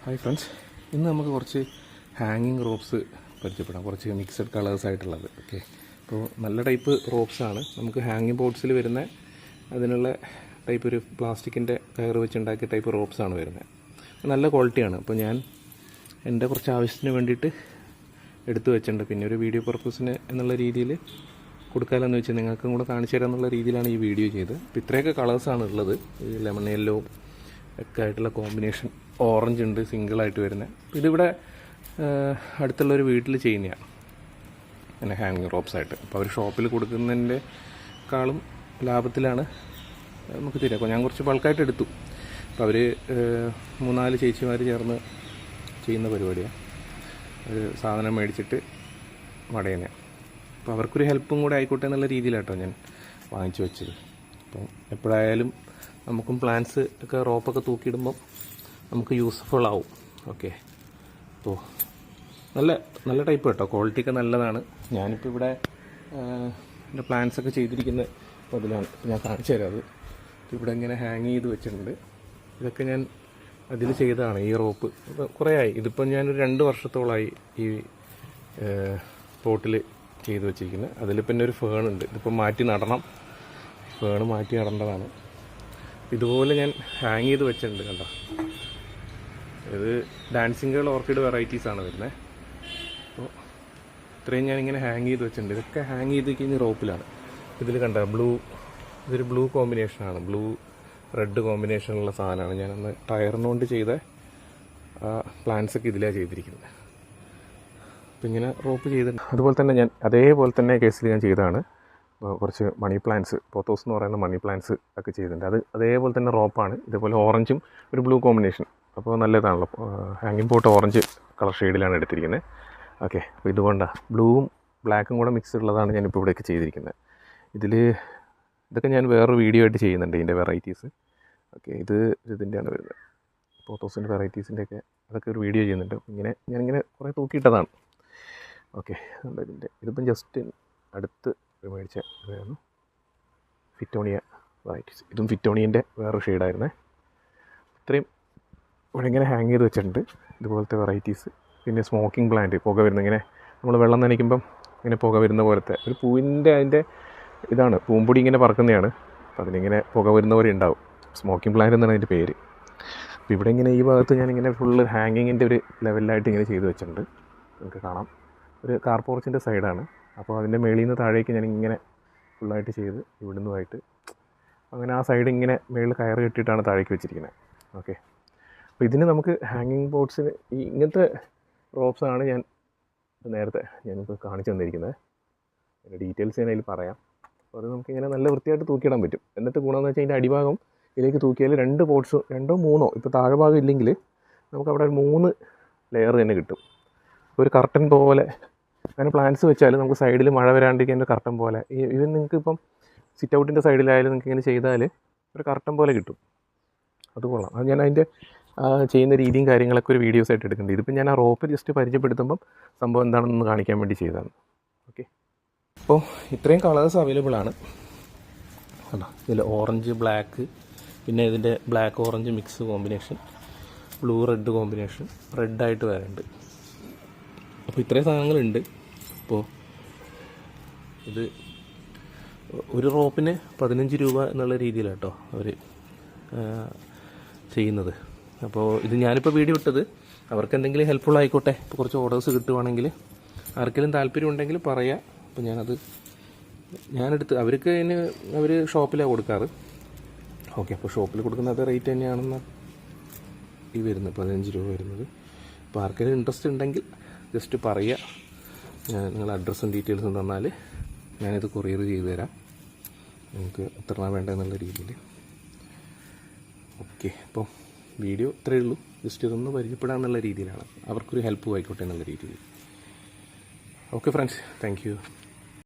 Hi friends, ഇന്ന് നമുക്ക് കുറച്ച് ഹാങ്ങിങ് റോപ്സ് പരിചയപ്പെടാം. കുറച്ച് മിക്സഡ് കളേഴ്സ് ആയിട്ടുള്ളത്. ഓക്കെ, അപ്പോൾ നല്ല ടൈപ്പ് റോപ്സാണ്. നമുക്ക് ഹാങ്ങിങ് ബോർഡ്സിൽ വരുന്ന അതിനുള്ള ടൈപ്പ് ഒരു പ്ലാസ്റ്റിക്കിൻ്റെ കയറ് വെച്ചുണ്ടാക്കിയ ടൈപ്പ് റോപ്സാണ് വരുന്നത്. നല്ല ക്വാളിറ്റിയാണ്. അപ്പോൾ ഞാൻ എൻ്റെ കുറച്ച് ആവശ്യത്തിന് വേണ്ടിയിട്ട് എടുത്തു വെച്ചിട്ടുണ്ട്. പിന്നെ ഒരു വീഡിയോ പർപ്പസിന് എന്നുള്ള രീതിയിൽ കൊടുക്കാമെന്ന് വെച്ചാൽ നിങ്ങൾക്കും കൂടെ കാണിച്ചു തരാം എന്നുള്ള രീതിയിലാണ് ഈ വീഡിയോ ചെയ്തത്. അപ്പോൾ ഇത്രയൊക്കെ കളേഴ്സാണ് ഉള്ളത്. ഈ ലെമൺ യെല്ലോ ഒക്കെ ആയിട്ടുള്ള കോമ്പിനേഷൻ, ഓറഞ്ച് ഉണ്ട് സിംഗിളായിട്ട് വരുന്നത്. ഇതിവിടെ അടുത്തുള്ളൊരു വീട്ടിൽ ചെയ്യുന്നതാണ് അങ്ങനെ ഹാങ്ങിങ് റോപ്സായിട്ട്. അപ്പോൾ അവർ ഷോപ്പിൽ കൊടുക്കുന്നതിൻ്റെക്കാളും ലാഭത്തിലാണ് നമുക്ക് തരിക. അപ്പോൾ ഞാൻ കുറച്ച് ബൾക്കായിട്ട് എടുത്തു. അപ്പോൾ അവർ 3-4 ചേച്ചിമാർ ചേർന്ന് ചെയ്യുന്ന പരിപാടിയാണ്. ഒരു സാധനം മേടിച്ചിട്ട് മടയുന്നത്. അപ്പോൾ അവർക്കൊരു ഹെൽപ്പും കൂടെ ആയിക്കോട്ടെ എന്നുള്ള രീതിയിലാട്ടോ ഞാൻ വാങ്ങിച്ചു വെച്ചത്. അപ്പോൾ എപ്പോഴായാലും നമുക്കും പ്ലാന്റ്സ് ഒക്കെ റോപ്പൊക്കെ തൂക്കിയിടുമ്പം നമുക്ക് യൂസ്ഫുൾ ആവും. ഓക്കെ, അപ്പോൾ നല്ല ടൈപ്പ് കേട്ടോ, ക്വാളിറ്റിയൊക്കെ നല്ലതാണ്. ഞാനിപ്പോൾ ഇവിടെ എൻ്റെ പ്ലാന്റ്സൊക്കെ ചെയ്തിരിക്കുന്നത് അപ്പോൾ അതിലാണ്. ഇപ്പോൾ ഞാൻ കാണിച്ചു തരാം. അത് ഇവിടെ ഇങ്ങനെ ഹാങ് ചെയ്ത് വെച്ചിട്ടുണ്ട്. ഇതൊക്കെ ഞാൻ അതിൽ ചെയ്തതാണ്. ഈ റോപ്പ് ഇപ്പോൾ കുറേ ആയി. ഇതിപ്പം ഞാനൊരു 2 വർഷത്തോളമായി ഈ പോട്ടിൽ ചെയ്ത് വെച്ചിരിക്കുന്നത്. അതിൽ പിന്നെ ഒരു ഫേണുണ്ട്. ഇതിപ്പോൾ മാറ്റി നടണം. ഫേണ് മാറ്റി നടേണ്ടതാണ്. ഇതുപോലെ ഞാൻ ഹാങ് ചെയ്ത് വെച്ചിട്ടുണ്ട്. കണ്ടോ, ഇത് ഡാൻസിങ് ഗേൾ ഓർക്കിഡ് വെറൈറ്റീസാണ് വരുന്നത്. അപ്പോൾ ഇത്രയും ഞാനിങ്ങനെ ഹാങ് ചെയ്ത് വെച്ചിട്ടുണ്ട്. ഇതൊക്കെ ഹാങ് ചെയ്ത് കഴിഞ്ഞ് റോപ്പിലാണ്. ഇതിൽ കണ്ട ഇതൊരു ബ്ലൂ കോമ്പിനേഷനാണ്. ബ്ലൂ റെഡ് കോമ്പിനേഷനുള്ള സാധനമാണ്. ഞാനന്ന് ടയറിനുകൊണ്ട് ചെയ്ത പ്ലാന്റ്സൊക്കെ ഇതിലാണ് ചെയ്തിരിക്കുന്നത്. അപ്പോൾ ഇങ്ങനെ റോപ്പ് ചെയ്തിട്ടുണ്ട്. അതുപോലെ തന്നെ ഞാൻ അതേപോലെ തന്നെ കേസിൽ ഞാൻ ചെയ്തതാണ്. കുറച്ച് മണി പ്ലാന്റ്സ്, പോത്തോസ് എന്ന് പറയുന്ന മണി പ്ലാന്റ്സ് ഒക്കെ ചെയ്തിട്ടുണ്ട്. അതേപോലെ തന്നെ റോപ്പാണ്. ഇതേപോലെ ഓറഞ്ചും ഒരു ബ്ലൂ കോമ്പിനേഷൻ. അപ്പോൾ നല്ലതാണല്ലോ. ഹാങ്ങിങ് പോട്ട് ഓറഞ്ച് കളർ ഷെയ്ഡിലാണ് എടുത്തിരിക്കുന്നത്. ഓക്കെ, അപ്പോൾ ഇതുകൊണ്ടാണ് ബ്ലൂവും ബ്ലാക്കും കൂടെ മിക്സ് ഉള്ളതാണ് ഞാനിപ്പോൾ ഇവിടെയൊക്കെ ചെയ്തിരിക്കുന്നത്. ഇതൊക്കെ ഞാൻ വേറൊരു വീഡിയോ ആയിട്ട് ചെയ്യുന്നുണ്ട്, ഇതിൻ്റെ വെറൈറ്റീസ്. ഓക്കെ, ഇതിൻ്റെയാണ് വരുന്നത്. പോത്തോസിൻ്റെ വെറൈറ്റീസിൻ്റെയൊക്കെ അതൊക്കെ ഒരു വീഡിയോ ചെയ്യുന്നുണ്ട്. ഞാനിങ്ങനെ കുറേ തൂക്കിയിട്ടതാണ്. ഓക്കെ, ഇതിപ്പം ജസ്റ്റ് അടുത്ത് മേടിച്ച ഇതായിരുന്നു ഫിറ്റോണിയ വെറൈറ്റീസ്. ഇതും ഫിറ്റോണിയൻ്റെ വേറൊരു ഷെയ്ഡായിരുന്നേ. ഇത്രയും ഇവിടെ ഇങ്ങനെ ഹാങ് ചെയ്ത് വെച്ചിട്ടുണ്ട് ഇതുപോലത്തെ വെറൈറ്റീസ്. പിന്നെ സ്മോക്കിംഗ് പ്ലാന്റ്, പുക വരുന്ന, ഇങ്ങനെ നമ്മൾ വെള്ളം നനയ്ക്കുമ്പം ഇങ്ങനെ പുക വരുന്ന പോലത്തെ ഒരു പൂവിൻ്റെ അതിൻ്റെ ഇതാണ്. പൂമ്പൊടി ഇങ്ങനെ പറക്കുന്നതാണ്. അപ്പോൾ അതിനിങ്ങനെ പുക വരുന്ന പോലെ ഉണ്ടാവും. സ്മോക്കിംഗ് പ്ലാന്റ് എന്നാണ് അതിൻ്റെ പേര്. അപ്പോൾ ഇവിടെ ഇങ്ങനെ ഈ ഭാഗത്ത് ഞാനിങ്ങനെ ഫുള്ള് ഹാങ്ങിങ്ങിൻ്റെ ഒരു ലെവലിലായിട്ട് ഇങ്ങനെ ചെയ്ത് വെച്ചിട്ടുണ്ട്. നിങ്ങൾക്ക് കാണാം, ഒരു കാർ പോർച്ചിൻ്റെ സൈഡാണ്. അപ്പോൾ അതിൻ്റെ മേളിൽ നിന്ന് താഴേക്ക് ഞാനിങ്ങനെ ഫുള്ളായിട്ട് ചെയ്ത് ഇവിടുന്നുമായിട്ട് അങ്ങനെ ആ സൈഡ് ഇങ്ങനെ മേളിൽ കയറ് കെട്ടിയിട്ടാണ് താഴേക്ക് വെച്ചിരിക്കുന്നത്. ഓക്കെ, അപ്പോൾ ഇതിന് നമുക്ക് ഹാങ്ങിങ് ബോർഡ്സിന് ഇങ്ങനത്തെ റോപ്സാണ് നേരത്തെ ഞാനിപ്പോൾ കാണിച്ചു തന്നിരിക്കുന്നത്. അതിൻ്റെ ഡീറ്റെയിൽസ് ഞാൻ അതിൽ പറയാം. അപ്പോൾ അത് നമുക്കിങ്ങനെ നല്ല വൃത്തിയായിട്ട് തൂക്കിയിടാൻ പറ്റും. എന്നിട്ട് ഗുണമെന്ന് വെച്ചാൽ അതിൻ്റെ അടിഭാഗം ഇതിലേക്ക് തൂക്കിയാൽ 2 പോർട്സ്, 2 or 3 ഇപ്പോൾ താഴെ ഭാഗം ഇല്ലെങ്കിൽ നമുക്കവിടെ ഒരു 3 ലെയർ തന്നെ കിട്ടും. ഒരു കർട്ടൻ പോലെ അങ്ങനെ പ്ലാന്റ്സ് വെച്ചാൽ നമുക്ക് സൈഡിൽ മഴ വരാണ്ടിരിക്കാൻ ഒരു കർട്ടൻ പോലെ, ഈവൻ നിങ്ങൾക്ക് ഇപ്പം സിറ്റ് ഔട്ടിൻ്റെ സൈഡിലായാലും നിങ്ങൾക്ക് ഇങ്ങനെ ചെയ്താൽ ഒരു കർട്ടൻ പോലെ കിട്ടും. അത് കൊള്ളാം. അത് ഞാൻ അതിൻ്റെ ചെയ്യുന്ന രീതിയും കാര്യങ്ങളൊക്കെ ഒരു വീഡിയോസ് ആയിട്ട് എടുക്കുന്നുണ്ട്. ഇതിപ്പോൾ ഞാൻ ആ റോപ്പ് ജസ്റ്റ് പരിചയപ്പെടുത്തുമ്പം സംഭവം എന്താണെന്ന് കാണിക്കാൻ വേണ്ടി ചെയ്തതാണ്. ഓക്കെ, അപ്പോൾ ഇത്രയും കളേഴ്സ് അവൈലബിൾ ആണ്. കണ്ടോ, ഇതിൽ ഓറഞ്ച്, ബ്ലാക്ക്, പിന്നെ ഇതിൻ്റെ black orange mix combination, blue red combination, റെഡായിട്ട് വരുന്നുണ്ട്. അപ്പോൾ ഇത്രയും സാധനങ്ങളുണ്ട്. അപ്പോൾ ഇത് ഒരു റോപ്പിന് 15 രൂപ എന്നുള്ള രീതിയിലാണ് കേട്ടോ അവർ ചെയ്യുന്നത്. അപ്പോൾ ഇത് ഞാനിപ്പോൾ വീഡിയോ ഇട്ടത് അവർക്ക് എന്തെങ്കിലും ഹെൽപ്ഫുൾ ആയിക്കോട്ടെ. ഇപ്പോൾ കുറച്ച് ഓർഡേഴ്സ് കിട്ടുവാണെങ്കിൽ ആർക്കെങ്കിലും താല്പര്യം ഉണ്ടെങ്കിൽ പറയാം. അപ്പോൾ ഞാനെടുത്ത് അവർ ഷോപ്പിലാണ് കൊടുക്കാറ്. ഓക്കെ, അപ്പോൾ ഷോപ്പിൽ കൊടുക്കുന്ന അതേ റേറ്റ് തന്നെയാണെന്ന് ഈ വരുന്നത് 15 രൂപ വരുന്നത്. അപ്പോൾ ആർക്കെങ്കിലും ഇൻട്രസ്റ്റ് ഉണ്ടെങ്കിൽ ജസ്റ്റ് പറയുക. നിങ്ങൾ അഡ്രസ്സും ഡീറ്റെയിൽസും തന്നാൽ ഞാനിത് കൊറിയർ ചെയ്ത് തരാം. നിങ്ങൾക്ക് എത്ര വേണ്ടതെന്നുള്ള രീതിയിൽ. ഓക്കെ, അപ്പോൾ വീഡിയോ ഇത്രയേ ഉള്ളൂ. ജസ്റ്റ് ഇതൊന്ന് പരിചയപ്പെടാമെന്നുള്ള രീതിയിലാണ്. അവർക്കൊരു ഹെൽപ്പ് ആയിക്കോട്ടെ എന്നുള്ള രീതിയിൽ. Okay friends, thank you.